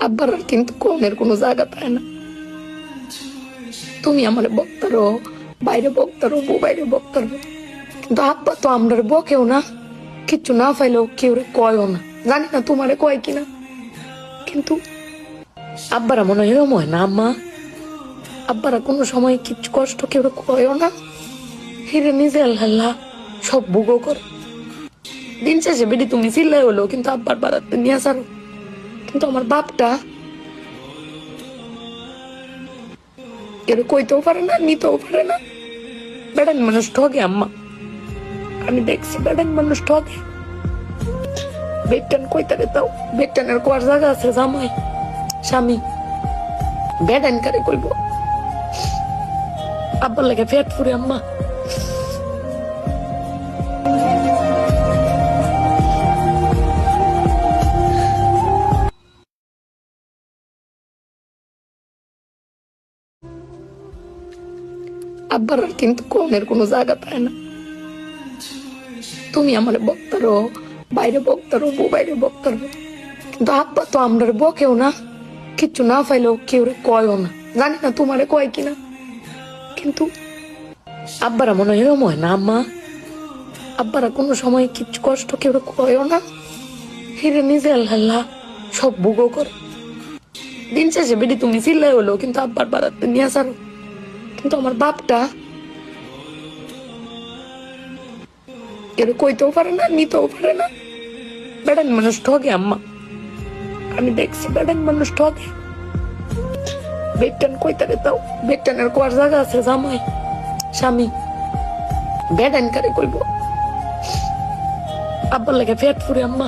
আব্বার আর কিন্তু কোনের কোনো জায়গা পায় না। তুমি আমার বক্তারো, বাইরে বক্তারো, বউ বাইরে বক্তারো, কিন্তু আব্বা তো আমরা বকেও না, কিচ্ছু না পাইলেও কেউ কয়ও না। জানি না তোমারে কয় কিনা, কিন্তু আব্বারা মনে হয় এরম হয় না আম্মা। আব্বারা কোনো সময় কিচ্ছু কষ্ট কেউ কয়ও না, হিরে নিজে আল্লাহ সব ভোগও করে। দিন শেষে বেটি তুমি চিল্লাই হলো কিন্তু আব্বার বাড়াতে নিয়ে আসারো। কিন্তু আমার বাপটা কেউ কইতেও পারে না, নিতেও পারে না। বেড়ান মানুষ ঠকে আম্মা, আমি দেখছি বেড়ান মানুষ ঠকে। বেটান কইতারে তাও বেটানের কোয়ার জায়গা আছে, জামাই স্বামী বেড়ান কারে কইব। আব্বার লাগে ফেট ফুরে আম্মা। আব্বার আর কিন্তু কোনের কোনো জায়গা পায় না। তুমি আমার বক্তারো, বাইরে বক্তারো, বউ বাইরে বক্তারো, কিন্তু আব্বা তো আমরা বকেও না, কিচ্ছু না পাইলেও কেউ কয়ও না। জানি না তোমারে কয় কিনা, কিন্তু আব্বারা মনে হয় এরম হয় না আম্মা। আব্বারা কোনো সময় কিচ্ছু কষ্ট কেউ কয়ও না, হিরে নিজে আল্লাহ সব ভোগও করে। দিন শেষে বেটি তুমি চিল্লাই হলো কিন্তু আব্বার বাড়াতে নিয়ে আসারো। কিন্তু আমার বাপটা কেউ কইতেও পারে না, নিতেও পারে না। বেড়ান মানুষ ঠকে আম্মা, আমি দেখছি বেড়ান মানুষ ঠকে। বেটান কইতারে তাও বেটানের কোয়ার জায়গা আছে, জামাই স্বামী বেড়ান কারে কইব। আব্বার লাগে ফেট ফুরে আম্মা।